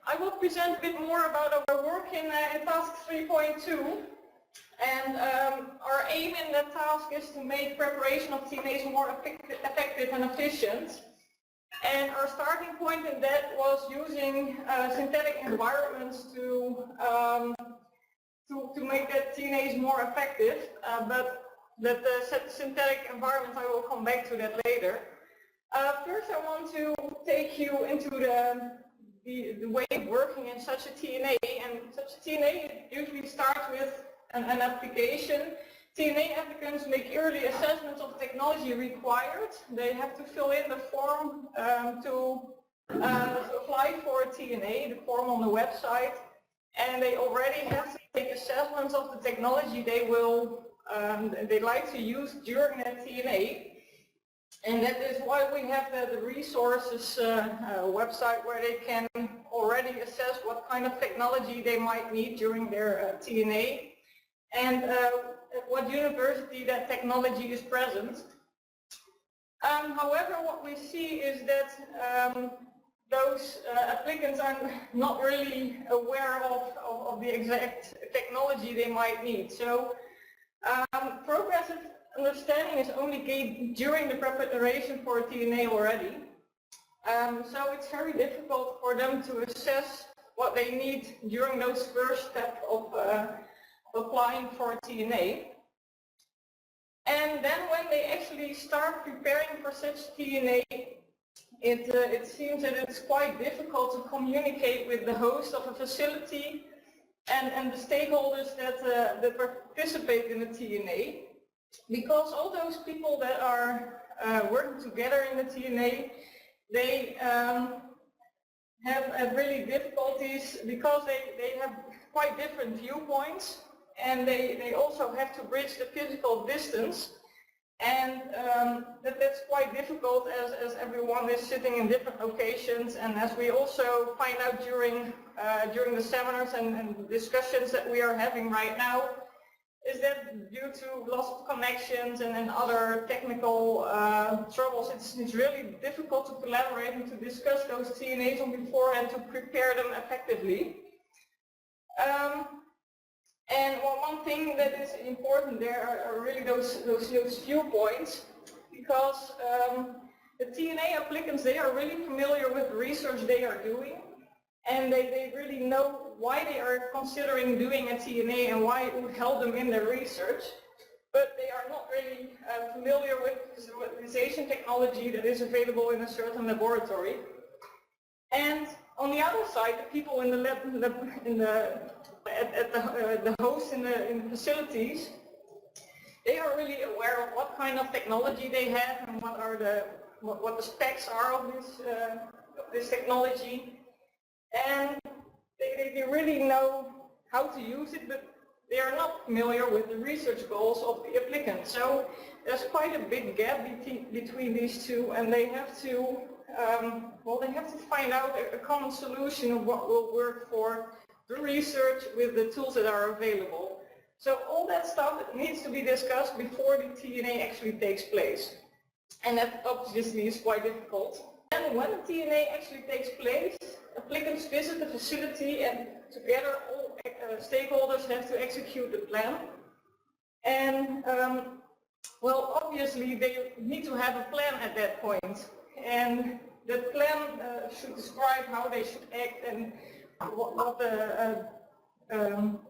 I will present a bit more about our work in task 3.2. And our aim in that task is to make preparation of TNAs more effective and efficient. And our starting point in that was using synthetic environments to make that TNAs more effective. But the synthetic environments, I will come back to that later. First, I want to take you into the way of working in such a TNA. And such a TNA usually starts with an application. TNA applicants make early assessments of technology required. They have to fill in the form to apply for a TNA, the form on the website, and they already have to make assessments of the technology they like to use during that TNA. And that is why we have the resources website where they can already assess what kind of technology they might need during their TNA. And at what university that technology is present. However, what we see is that those applicants are not really aware of the exact technology they might need. So progressive understanding is only gained during the preparation for a TNA already. So it's very difficult for them to assess what they need during those first steps of applying for a TNA. And then when they actually start preparing for such TNA, it seems that it's quite difficult to communicate with the host of a facility and the stakeholders that participate in the TNA, because all those people that are working together in the TNA, they have really difficulties because they have quite different viewpoints. And they also have to bridge the physical distance, and that's quite difficult as everyone is sitting in different locations, and as we also find out during the seminars and discussions that we are having right now, is that due to loss of connections and other technical troubles, it's really difficult to collaborate and to discuss those TNAs on beforehand to prepare them effectively. And one thing that is important there are really those viewpoints, because the TNA applicants, they are really familiar with the research they are doing, and they really know why they are considering doing a TNA and why it would help them in their research, but they are not really familiar with visualization technology that is available in a certain laboratory. And on the other side, the people in the lab, the hosts in the facilities, they are really aware of what kind of technology they have and what the specs are of this technology, and they really know how to use it, but they are not familiar with the research goals of the applicant. So there's quite a big gap between these two, and they have to they have to find out a common solution of what will work for the research with the tools that are available. So all that stuff needs to be discussed before the TNA actually takes place. And that obviously is quite difficult. And when the TNA actually takes place, applicants visit the facility, and together all stakeholders have to execute the plan. And well, obviously they need to have a plan at that point. And that plan should describe how they should act and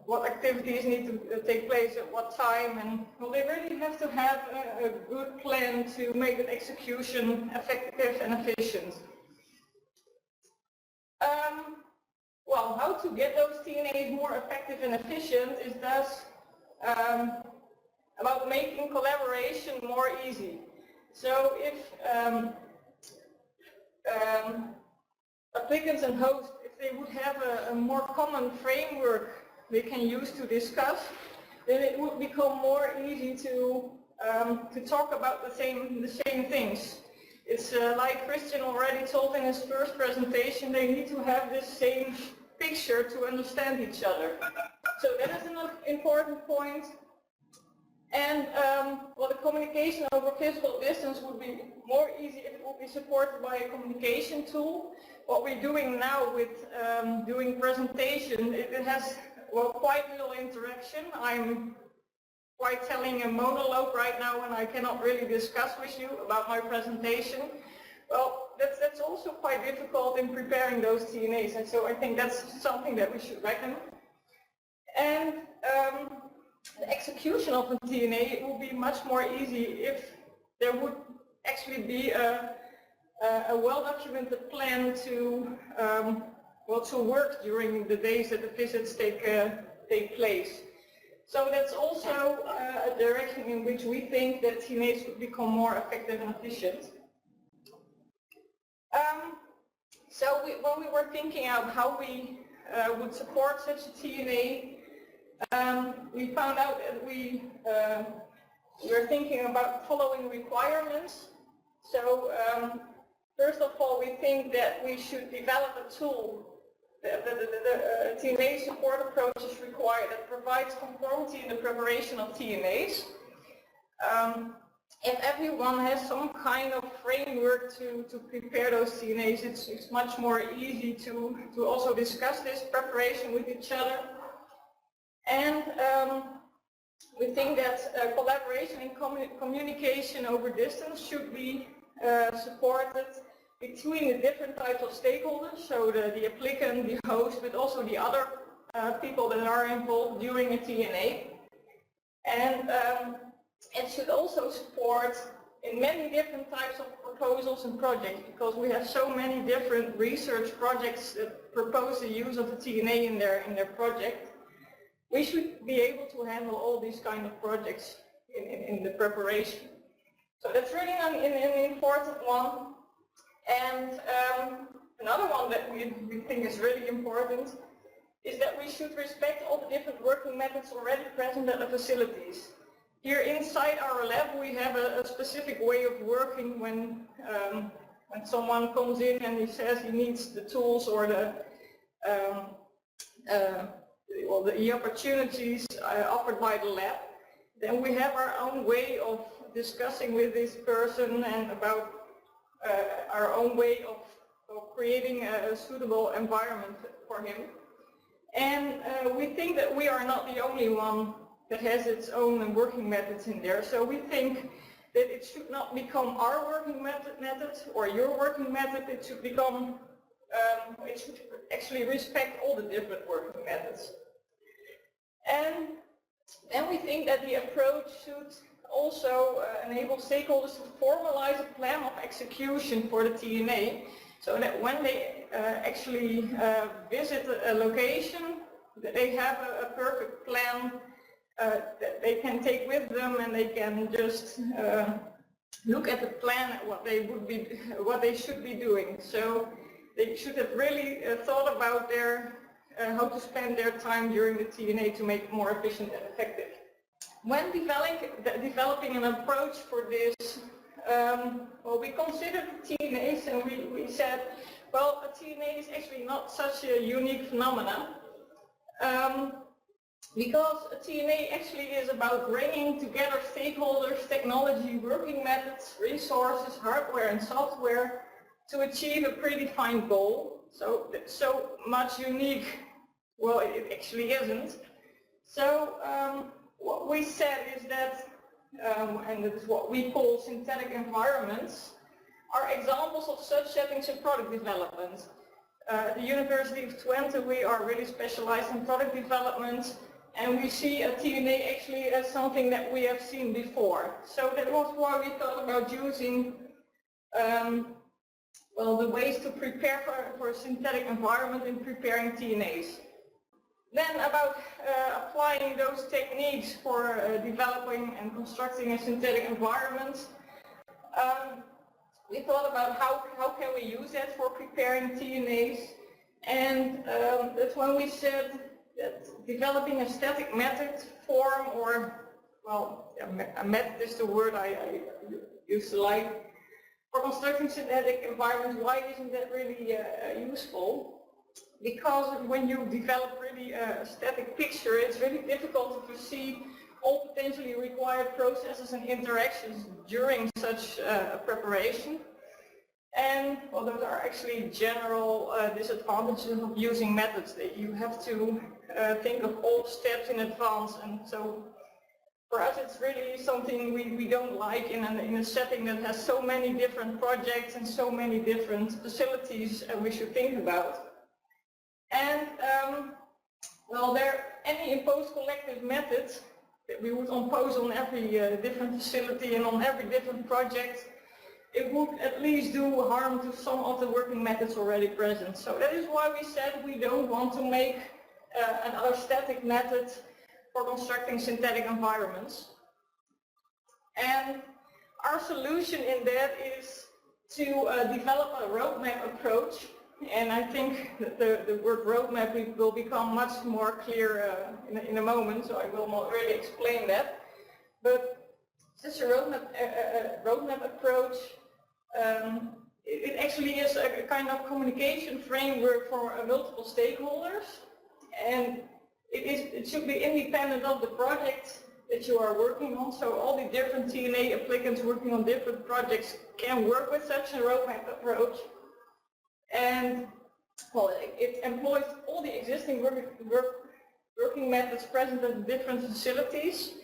what activities need to take place at what time, and well, they really have to have a good plan to make the execution effective and efficient. Well, how to get those TNAs more effective and efficient is thus about making collaboration more easy. So if applicants and hosts, if they would have a more common framework they can use to discuss, then it would become more easy to talk about the same things. It's like Christian already told in his first presentation, they need to have this same picture to understand each other. So that is an important point. And well, the communication over physical distance would be more easy if it would be supported by a communication tool. what we're doing now with doing presentation, it has, well, quite little interaction. I'm quite telling a monologue right now and I cannot really discuss with you about my presentation. Well, that's also quite difficult in preparing those TNAs, and so I think that's something that we should reckon. And the execution of a TNA will be much more easy if there would actually be a well-documented plan to to work during the days that the visits take place. So that's also a direction in which we think that TNAs could become more effective and efficient. So when we were thinking out how we would support such a TNA, we found out that we were thinking about following requirements. So first of all, we think that we should develop a tool. The TNA support approach is required that provides conformity in the preparation of TNAs. If everyone has some kind of framework to prepare those TNAs, it's much more easy to also discuss this preparation with each other. And we think that collaboration and communication over distance should be supported between the different types of stakeholders, so the applicant, the host, but also the other people that are involved during a TNA. And it should also support in many different types of proposals and projects, because we have so many different research projects that propose the use of the TNA in their project. We should be able to handle all these kind of projects in the preparation. So that's really an important one. And another one that we think is really important is that we should respect all the different working methods already present at the facilities. Here inside our lab we have a specific way of working when someone comes in and he says he needs the tools or the opportunities offered by the lab. Then we have our own way of discussing with this person and about our own way of creating a suitable environment for him. And we think that we are not the only one that has its own working methods in there. So we think that it should not become our working method or your working method. It should become, it should actually respect all the different working methods. And then we think that the approach should also enable stakeholders to formalize a plan of execution for the TNA, so that when they actually visit a location, that they have a perfect plan that they can take with them, and they can just look at the plan at what they should be doing. So they should have really thought about how to spend their time during the TNA to make it more efficient and effective. When developing an approach for this, well, we considered TNAs and we said, well, a TNA is actually not such a unique phenomenon, because a TNA actually is about bringing together stakeholders, technology, working methods, resources, hardware and software to achieve a predefined goal. So much unique, well, it actually isn't. So what we said is that, and it's what we call synthetic environments, are examples of such settings in product development. At the University of Twente we are really specialized in product development, and we see a TNA actually as something that we have seen before. So that was why we thought about using the ways to prepare for a synthetic environment in preparing TNAs. Then about applying those techniques for developing and constructing a synthetic environment, we thought about how can we use that for preparing TNAs, and that's when we said that developing a static method form, or, well, a method is the word I used to like, for constructing synthetic environments. Why isn't that really useful? Because when you develop really a static picture, it's really difficult to foresee all potentially required processes and interactions during such preparation. And well, those are actually general disadvantages of using methods. That you have to think of all steps in advance, and so for us it's really something we don't like in a setting that has so many different projects and so many different facilities we should think about. And well, any imposed collective methods that we would impose on every different facility and on every different project, it would at least do harm to some of the working methods already present. So that is why we said we don't want to make another static method for constructing synthetic environments. And our solution in that is to develop a roadmap approach. And I think that the word roadmap will become much more clear in a moment, so I will not really explain that. But such a roadmap approach, it actually is a kind of communication framework for multiple stakeholders, and it should be independent of the project that you are working on. So all the different TNA applicants working on different projects can work with such a roadmap approach. And well, it employs all the existing working methods present at different facilities.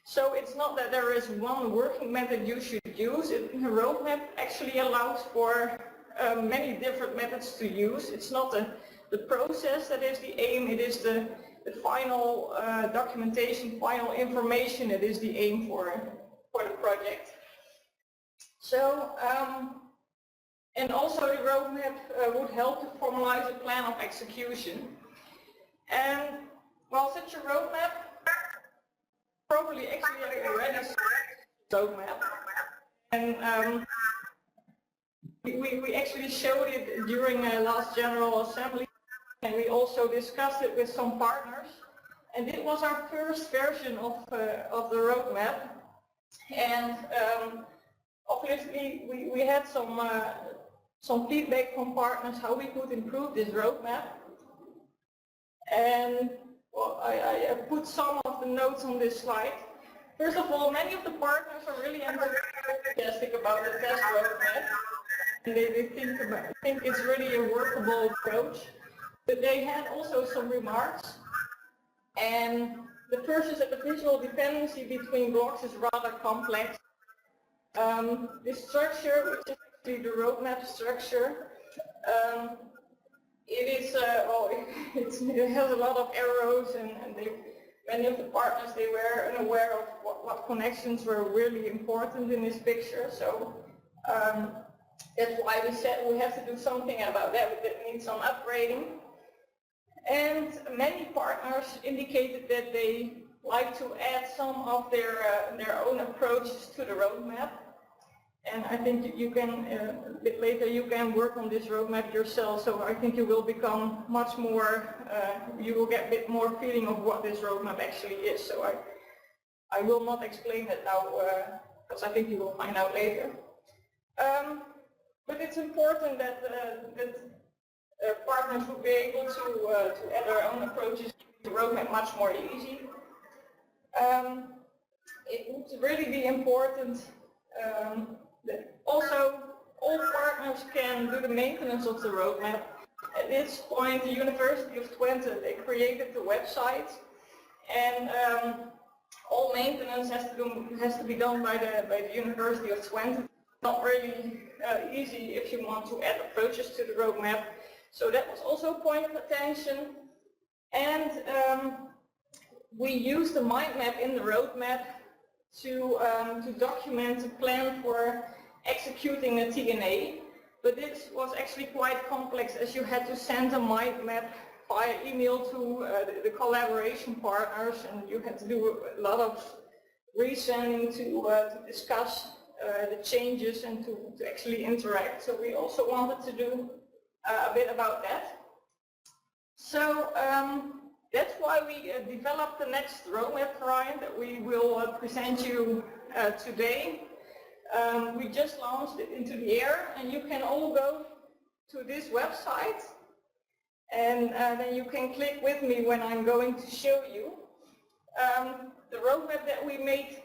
So it's not that there is one working method you should use. The roadmap actually allows for many different methods to use. It's not the process that is the aim, it is the final documentation, final information that is the aim for the project. So, and also the roadmap would help to formalize a plan of execution. And well, such a roadmap, probably actually already roadmap. And we actually showed it during last General Assembly, and we also discussed it with some partners. And it was our first version of the roadmap. And obviously we had some feedback from partners how we could improve this roadmap. And well, I put some of the notes on this slide. First of all, many of the partners are really enthusiastic about the test roadmap. And they think it's really a workable approach. But they had also some remarks. And the first is that the visual dependency between blocks is rather complex. This structure, which is actually the roadmap structure, it has a lot of arrows, and many of the partners, they were unaware of what connections were really important in this picture. So that's why we said we have to do something about that. We need some upgrading. And many partners indicated that they like to add some of their own approaches to the roadmap. And I think you can, a bit later, you can work on this roadmap yourself. So I think you will become much more, you will get a bit more feeling of what this roadmap actually is. So I will not explain it now, because I think you will find out later. But it's important that partners will be able to add their own approaches to the roadmap much more easy. It would really be important that also all partners can do the maintenance of the roadmap. At this point, the University of Twente, they created the website, and all maintenance has to be done by the University of Twente. It's not really easy if you want to add approaches to the roadmap. So that was also a point of attention. And we use the mind map in the roadmap to document a plan for executing a TNA. But this was actually quite complex, as you had to send a mind map via email to the collaboration partners, and you had to do a lot of resending to discuss the changes and to actually interact. So we also wanted to do a bit about that. So that's why we developed the next roadmap variant that we will present you today. We just launched it into the air, and you can all go to this website, and then you can click with me when I'm going to show you. The roadmap that we made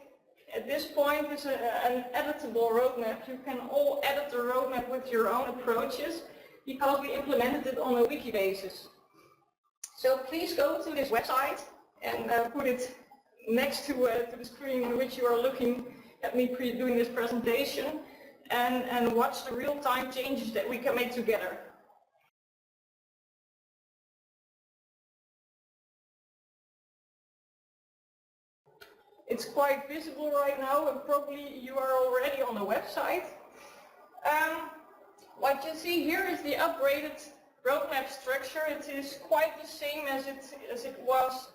at this point is an editable roadmap. You can all edit the roadmap with your own approaches because we implemented it on a wiki basis. So please go to this website and put it next to the screen in which you are looking at me doing this presentation, and watch the real-time changes that we can make together. It's quite visible right now, and probably you are already on the website. What you see here is the upgraded roadmap structure. It is quite the same as it was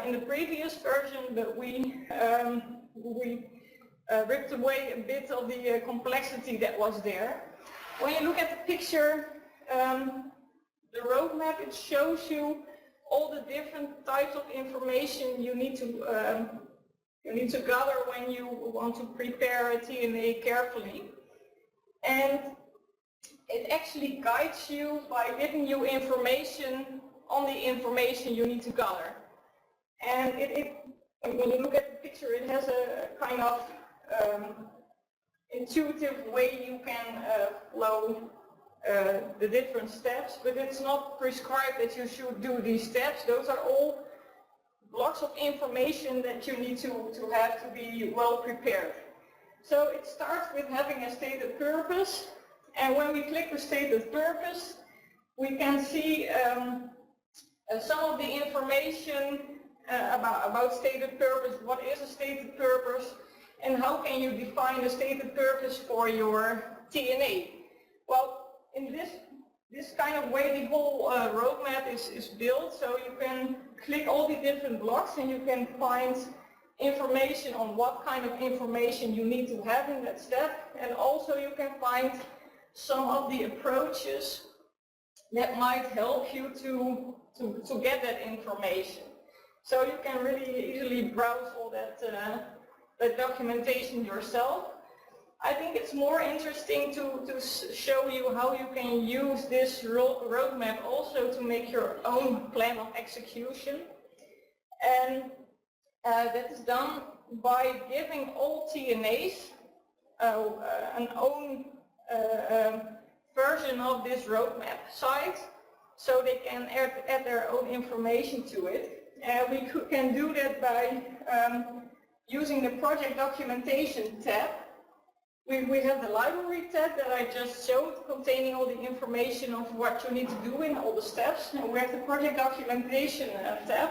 in the previous version, but we ripped away a bit of the complexity that was there. When you look at the picture, the roadmap, it shows you all the different types of information you need to gather when you want to prepare a TNA carefully. And it actually guides you by giving you information on the information you need to gather. And when you look at the picture, it has a kind of intuitive way you can flow the different steps, but it's not prescribed that you should do these steps. Those are all blocks of information that you need to have to be well prepared. So it starts with having a stated purpose, and when we click the stated purpose, we can see some of the information about stated purpose. What is a stated purpose, and how can you define a stated purpose for your TNA? Well, in this kind of way the whole roadmap is built, so you can click all the different blocks and you can find information on what kind of information you need to have in that step, and also you can find some of the approaches that might help you to get that information. So you can really easily browse all that documentation yourself. I think it's more interesting to show you how you can use this roadmap also to make your own plan of execution. And that is done by giving all TNAs an own version of this roadmap site, so they can add their own information to it. And we can do that by using the project documentation tab. We have the library tab that I just showed, containing all the information of what you need to do in all the steps. And we have the project documentation tab.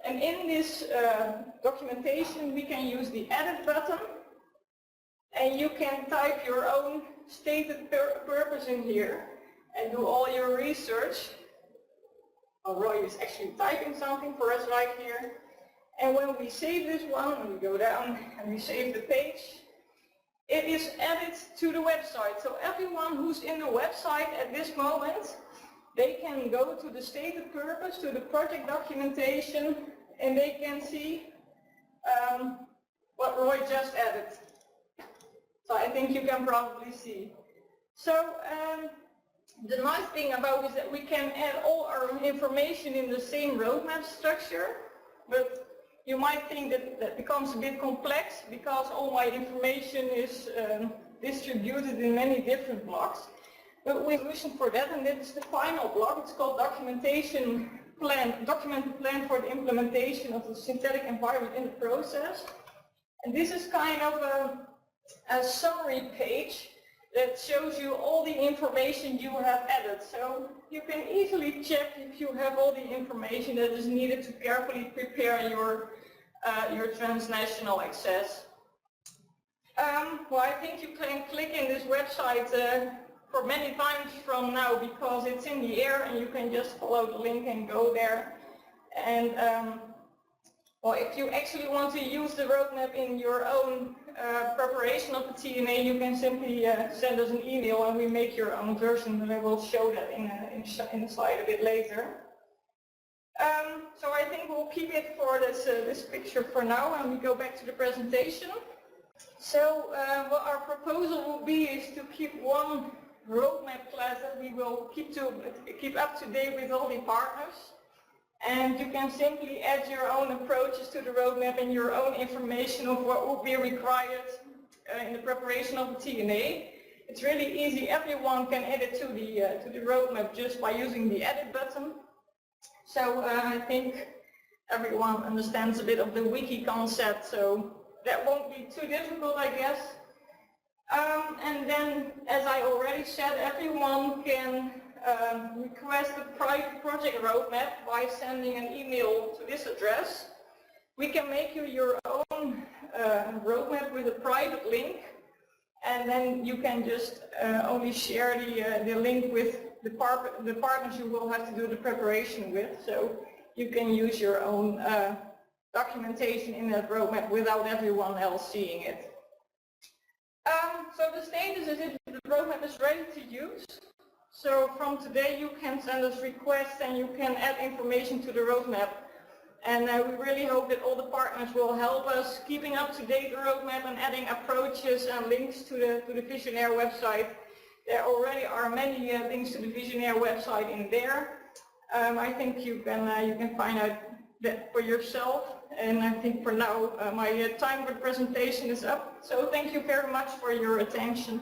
And in this documentation, we can use the edit button, and you can type your own stated purpose in here and do all your research. Oh, Roy is actually typing something for us right here. And when we save this one, and we go down and we save the page, it is added to the website. So everyone who's in the website at this moment, they can go to the stated purpose, to the project documentation, and they can see what Roy just added. So I think you can probably see. So the nice thing about it is that we can add all our information in the same roadmap structure, but you might think that that becomes a bit complex because all my information is distributed in many different blocks. But we have a solution for that, and that is the final block. It's called documentation plan, documented plan for the implementation of the synthetic environment in the process. And this is kind of a summary page that shows you all the information you have added. So you can easily check if you have all the information that is needed to carefully prepare your transnational access. Well, I think you can click in this website for many times from now because it's in the air and you can just follow the link and go there. And well, if you actually want to use the roadmap in your own preparation of the TNA, you can simply send us an email and we make your own version, and I will show that in a slide a bit later. So I think we'll keep it for this picture for now, and we go back to the presentation. So what our proposal will be is to keep one roadmap class that we will keep up to date with all the partners. and you can simply add your own approaches to the roadmap and your own information of what will be required in the preparation of the TNA. It's really easy. Everyone can add it to the roadmap just by using the edit button. So I think everyone understands a bit of the wiki concept, so that won't be too difficult, I guess. And then, as I already said, everyone can request a private project roadmap by sending an email to this address. We can make you your own roadmap with a private link, and then you can just only share the link with the partners you will have to do the preparation with. So you can use your own documentation in that roadmap without everyone else seeing it. So the status is that the roadmap is ready to use. So from today you can send us requests and you can add information to the roadmap. And we really hope that all the partners will help us keeping up to date the roadmap and adding approaches and links to the Visionaire website. There already are many links to the Visionaire website in there. I think you can find out that for yourself. And I think for now my time for the presentation is up. So thank you very much for your attention.